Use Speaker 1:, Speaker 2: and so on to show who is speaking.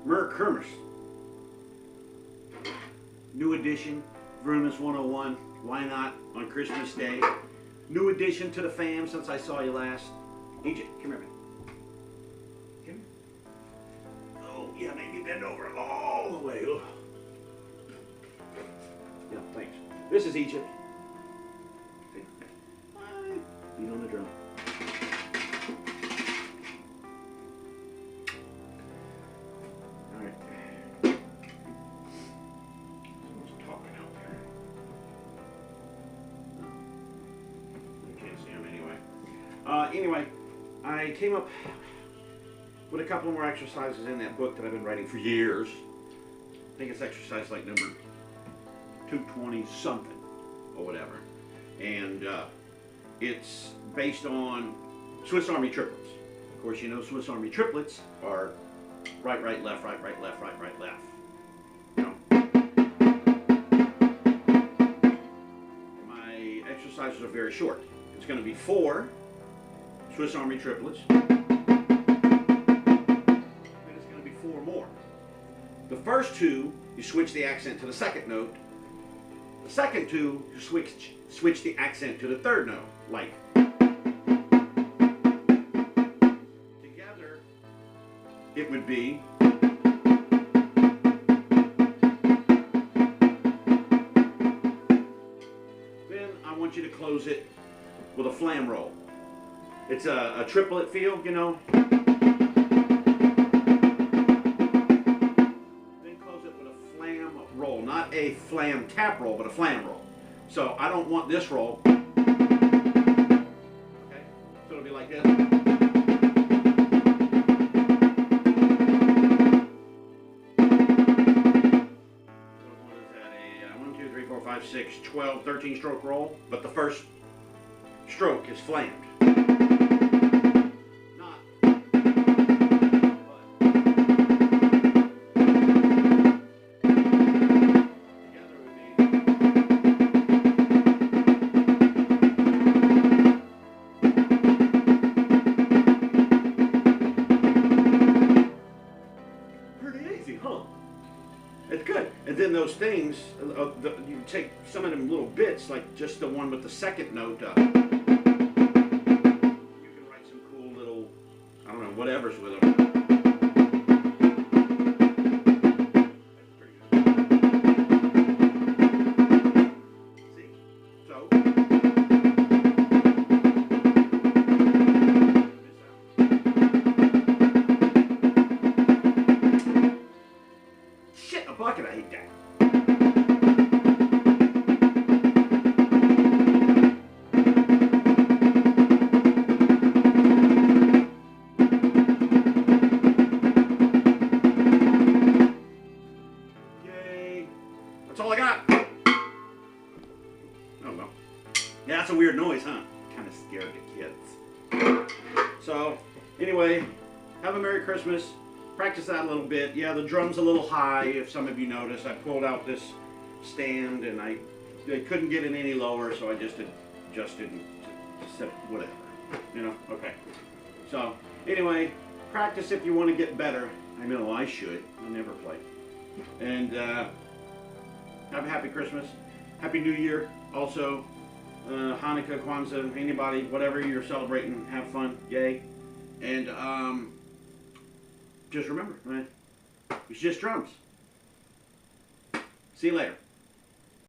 Speaker 1: Merry Christmas. New edition, Rudiments 101. Why not on Christmas Day? New addition to the fam since I saw you last. Egypt, come here, man. Come here. Oh, yeah, maybe bend over all the way. Oh. Yeah, thanks. This is Egypt. See? Beat on the drum. All right. Someone's talking out there. You can't see them anyway. Anyway, I came up with a couple more exercises in that book that I've been writing for years. I think it's exercise like number 220 something or whatever. And it's based on Swiss Army triplets. Of course, you know Swiss Army triplets are right, right, left, right, right, left, right, right, left. You know? My exercises are very short. It's going to be 4 Swiss Army triplets. Then it's going to be 4 more. The first 2, you switch the accent to the second note. The second 2, you switch the accent to the third note, like. Together, it would be. Then I want you to close it with a flam roll. It's a triplet feel, you know. Then close it with a flam roll, not a flam tap roll, but a flam roll. So I don't want this roll. Okay, so it'll be like this. So what is that? A 1, 2, 3, 4, 5, 6, 12, 13 stroke roll, but the first stroke is flammed. It's good. And then those things, you take some of them little bits, like just the one with the second note. You can write some cool little, I don't know, whatevers with them. That's pretty good. See? So. Shit, a bucket, I hate that. Yay. That's all I got. Oh well. Yeah, that's a weird noise, huh? Kind of scared the kids. So, anyway, have a Merry Christmas. Practice that a little bit. Yeah, the drum's a little high, if some of you notice. I pulled out this stand and I couldn't get it any lower, so I just adjusted and said whatever. You know? Okay. So, anyway, practice if you want to get better. I know I should. I never play. And have a happy Christmas. Happy New Year. Also, Hanukkah, Kwanzaa, anybody, whatever you're celebrating, have fun. Yay. And, just remember, man, it's just drums. See you later.